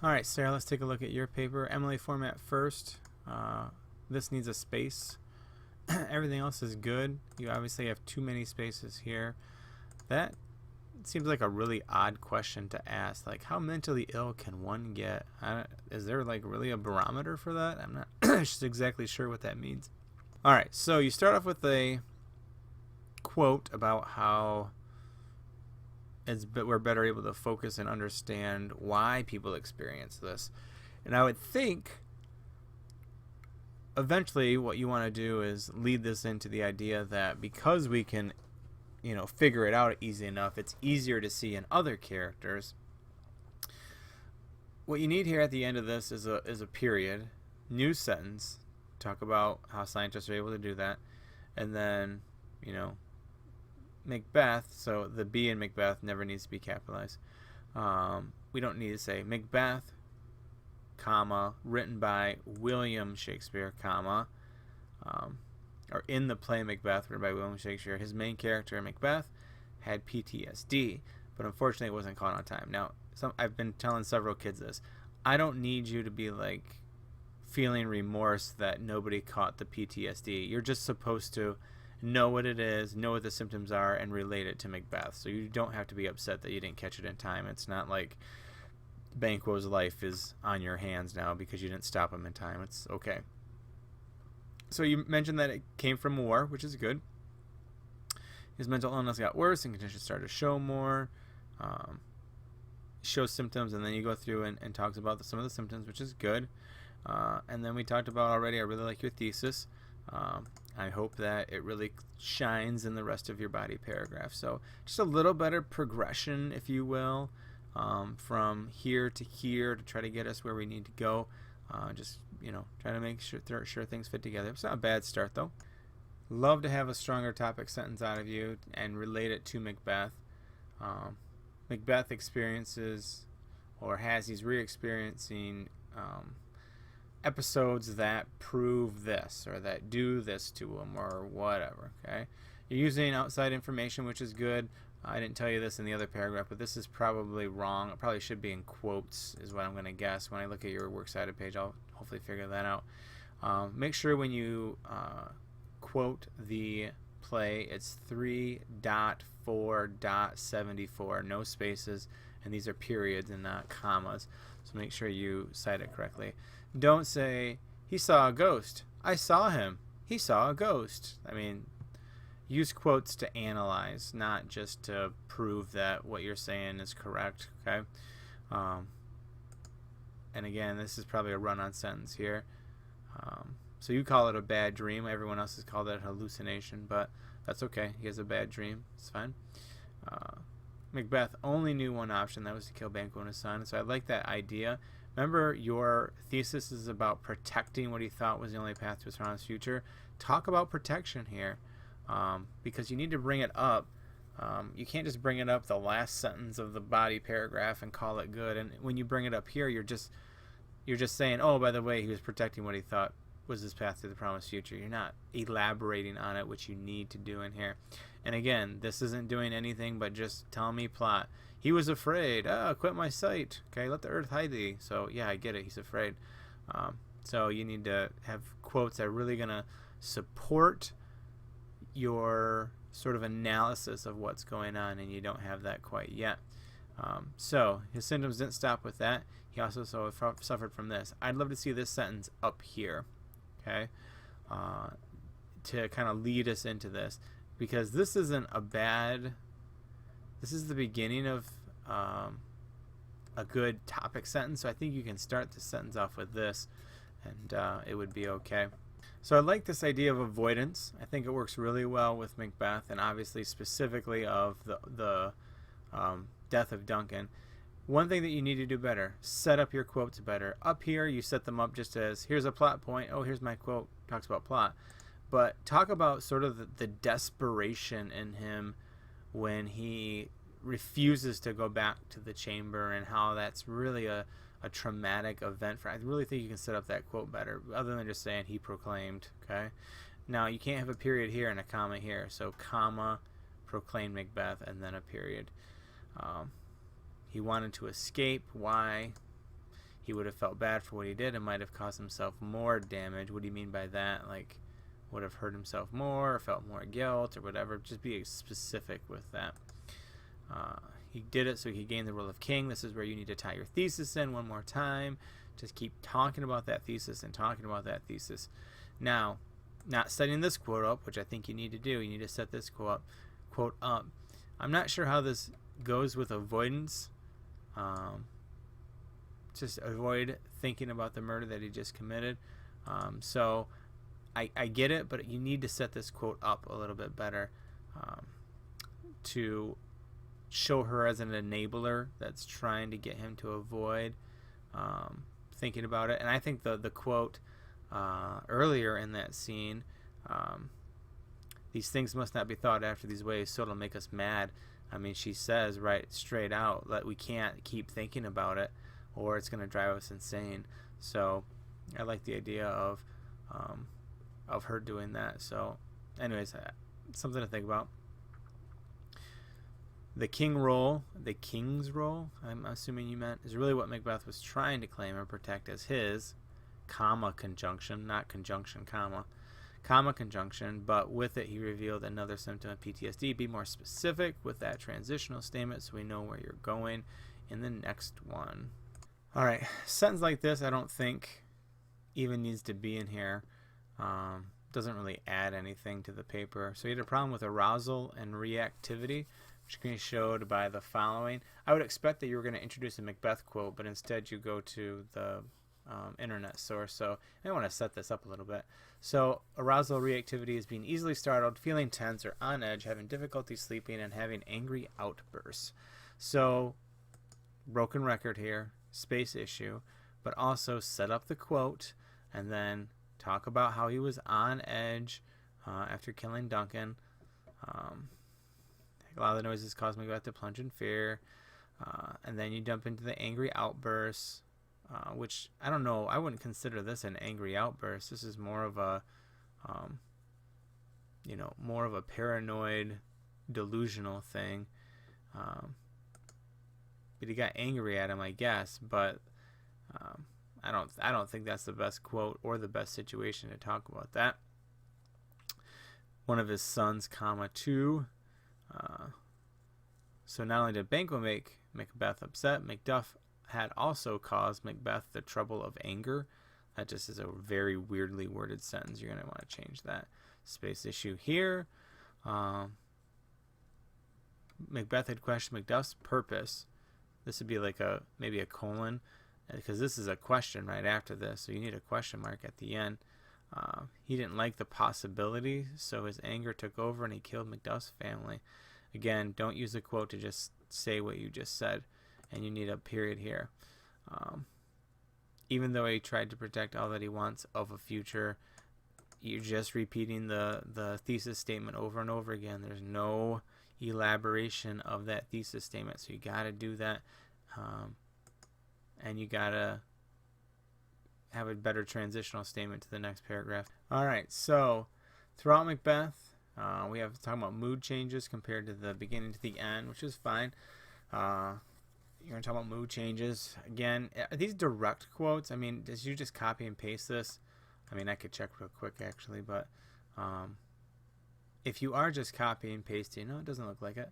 All right, Sarah, let's take a look at your paper. Emily, format first. This needs a space. Everything else is good. You obviously have too many spaces here. That seems like a really odd question to ask. Like, how mentally ill can one get? Is there like really a barometer for that? I'm not just exactly sure what that means. All right, so you start off with a quote about how we're better able to focus and understand why people experience this. And I would think eventually what you want to do is lead this into the idea that because we can, figure it out easy enough, it's easier to see in other characters. What you need here at the end of this is a period, new sentence, talk about how scientists are able to do that, and then, Macbeth, so the B in Macbeth never needs to be capitalized. We don't need to say Macbeth, comma, written by William Shakespeare, comma, or in the play Macbeth, written by William Shakespeare. His main character, Macbeth, had PTSD, but unfortunately it wasn't caught on time. Now, I've been telling several kids this. I don't need you to be like feeling remorse that nobody caught the PTSD. You're just supposed to know what it is, know what the symptoms are, and relate it to Macbeth. So you don't have to be upset that you didn't catch it in time. It's not like Banquo's life is on your hands now because you didn't stop him in time. It's okay. So you mentioned that it came from war, which is good. His mental illness got worse and conditions started to show more. Shows symptoms, and then you go through and talks about some of the symptoms, which is good. And then we talked about already, I really like your thesis. I hope that it really shines in the rest of your body paragraph. So just a little better progression, if you will, from here to here to try to get us where we need to go. Try to make sure things fit together. It's not a bad start, though. Love to have a stronger topic sentence out of you and relate it to Macbeth. Macbeth experiences or has he's re-experiencing episodes that prove this or that do this to him or whatever. Okay, you're using outside information, which is good. I didn't tell you this in the other paragraph, but this is probably wrong. It probably should be in quotes is what I'm going to guess. When I look at your works cited page, I'll hopefully figure that out. Make sure when you quote the play, it's 3.4.74, no spaces, and these are periods and not commas. So make sure you cite it correctly. Don't say, he saw a ghost. I saw him. He saw a ghost. I mean, use quotes to analyze, not just to prove that what you're saying is correct, okay? And again, this is probably a run-on sentence here. So you call it a bad dream. Everyone else has called it a hallucination, but that's okay. He has a bad dream. It's fine. Macbeth only knew one option, that was to kill Banquo and his son. So I like that idea. Remember, your thesis is about protecting what he thought was the only path to his son's future. Talk about protection here, because you need to bring it up. You can't just bring it up the last sentence of the body paragraph and call it good. And when you bring it up here, you're just saying, oh, by the way, he was protecting what he thought was his path to the promised future. You're not elaborating on it, which you need to do in here. And again, this isn't doing anything but just tell me plot. He was afraid. Quit my sight. Okay, let the earth hide thee. So yeah, I get it. He's afraid. So you need to have quotes that are really going to support your sort of analysis of what's going on, and you don't have that quite yet. So his symptoms didn't stop with that. He also suffered from this. I'd love to see this sentence up here, okay, to kind of lead us into this, because this isn't a bad. This is the beginning of a good topic sentence. So I think you can start the sentence off with this, and it would be okay. So I like this idea of avoidance. I think it works really well with Macbeth, and obviously specifically of the death of Duncan. One thing that you need to do better, set up your quotes better. Up here, you set them up just as, here's a plot point. Oh, here's my quote, talks about plot. But talk about sort of the desperation in him when he refuses to go back to the chamber, and how that's really a traumatic event for. I really think you can set up that quote better, other than just saying he proclaimed. Okay, now you can't have a period here and a comma here, so comma, proclaimed Macbeth, and then a period. He wanted to escape. Why? he would have felt bad for what he did and might have caused himself more damage. What do you mean by that? Like, would have hurt himself more or felt more guilt or whatever. Just be specific with that. He did it so he gained the role of king. This is where you need to tie your thesis in one more time. Just keep talking about that thesis and talking about that thesis. Now, not setting this quote up, which I think you need to do. You need to set this quote up. I'm not sure how this goes with avoidance. Just avoid thinking about the murder that he just committed. So I get it, but you need to set this quote up a little bit better to show her as an enabler that's trying to get him to avoid thinking about it. And I think the quote earlier in that scene, these things must not be thought after these ways, so it'll make us mad. I mean, she says right straight out that we can't keep thinking about it or it's going to drive us insane. So I like the idea of her doing that. So anyways, something to think about. The king's role, I'm assuming you meant, is really what Macbeth was trying to claim and protect as his, comma, conjunction, not conjunction, comma conjunction, but with it he revealed another symptom of PTSD. Be more specific with that transitional statement so we know where you're going in the next one. Alright, sentence like this I don't think even needs to be in here. Doesn't really add anything to the paper. So you had a problem with arousal and reactivity, which can be showed by the following. I would expect that you were going to introduce a Macbeth quote, but instead you go to the internet source. So I want to set this up a little bit. So arousal reactivity is being easily startled, feeling tense or on edge, having difficulty sleeping, and having angry outbursts. So broken record here, space issue, but also set up the quote and then talk about how he was on edge after killing Duncan. A lot of the noises caused Macbeth to plunge in fear. And then you jump into the angry outbursts, which I don't know. I wouldn't consider this an angry outburst. This is more of a, more of a paranoid, delusional thing. But he got angry at him, I guess. But I don't think that's the best quote or the best situation to talk about that. One of his sons, too. So not only did Banquo make Macbeth upset, Macduff had also caused Macbeth the trouble of anger. That just is a very weirdly worded sentence. You're going to want to change that. Space issue here. Macbeth had questioned Macduff's purpose. This would be like maybe a colon, because this is a question right after this, so you need a question mark at the end. He didn't like the possibility, so his anger took over and he killed Macduff's family. Again, don't use a quote to just say what you just said, and you need a period here. Even though he tried to protect all that he wants of a future, you're just repeating the thesis statement over and over again. There's no elaboration of that thesis statement, so you got to do that, and you got to have a better transitional statement to the next paragraph. Alright, so throughout Macbeth, we have talking about mood changes compared to the beginning to the end, which is fine. You're going to talk about mood changes. Again, are these direct quotes? I mean, did you just copy and paste this? I mean, I could check real quick, actually, but if you are just copying and pasting, no, it doesn't look like it.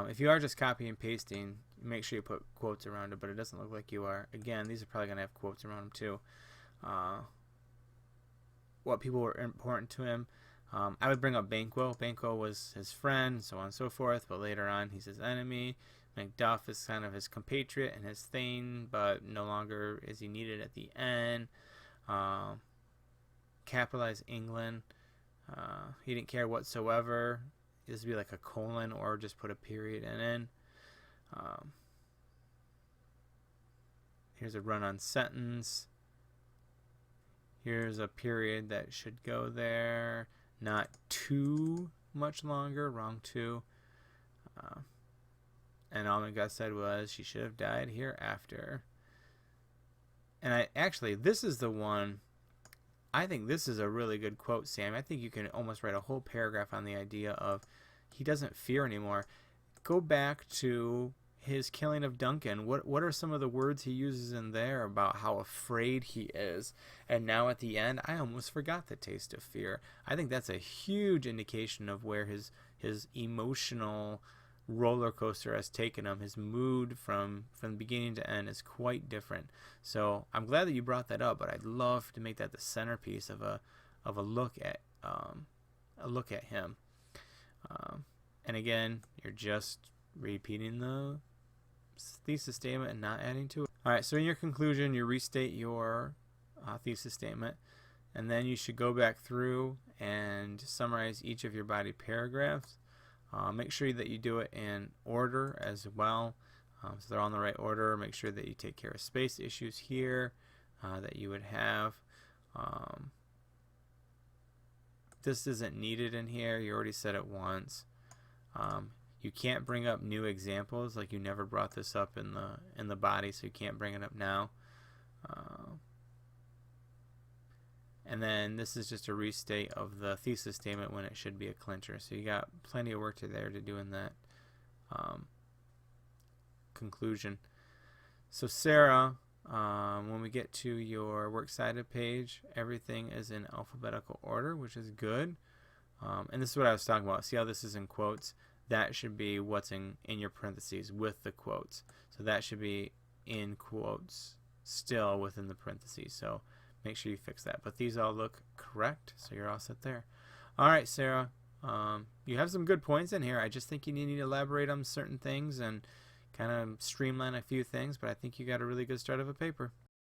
If you are just copying and pasting, make sure you put quotes around it, but it doesn't look like you are. Again, these are probably going to have quotes around them, too. What people were important to him. I would bring up Banquo. Banquo was his friend, so on and so forth, but later on he's his enemy. Macduff is kind of his compatriot and his thane, but no longer is he needed at the end. Capitalize England. He didn't care whatsoever. This would be like a colon or just put a period in. Here's a run-on sentence. Here's a period that should go there. Not too much longer. Wrong too. And all Macbeth said was, she should have died hereafter. And this is the one, I think this is a really good quote, Sam. I think you can almost write a whole paragraph on the idea of he doesn't fear anymore. Go back to his killing of Duncan. What are some of the words he uses in there about how afraid he is? And now at the end, I almost forgot the taste of fear. I think that's a huge indication of where his emotional roller coaster has taken him. His mood from beginning to end is quite different. So I'm glad that you brought that up, but I'd love to make that the centerpiece of a look at him. And again, you're just repeating the thesis statement and not adding to it. All right, so in your conclusion, you restate your thesis statement, and then you should go back through and summarize each of your body paragraphs. Make sure that you do it in order as well, so they're all in the right order. Make sure that you take care of space issues here that you would have. This isn't needed in here. You already said it once. You can't bring up new examples, like you never brought this up in the body, so you can't bring it up now. And then this is just a restate of the thesis statement when it should be a clincher. So you got plenty of work there to do in that conclusion. So Sarah, when we get to your works cited page, everything is in alphabetical order, which is good. And this is what I was talking about. See how this is in quotes? That should be what's in your parentheses with the quotes. So that should be in quotes still within the parentheses. So make sure you fix that. But these all look correct, so you're all set there. All right, Sarah. You have some good points in here. I just think you need to elaborate on certain things and kind of streamline a few things, but I think you got a really good start of a paper.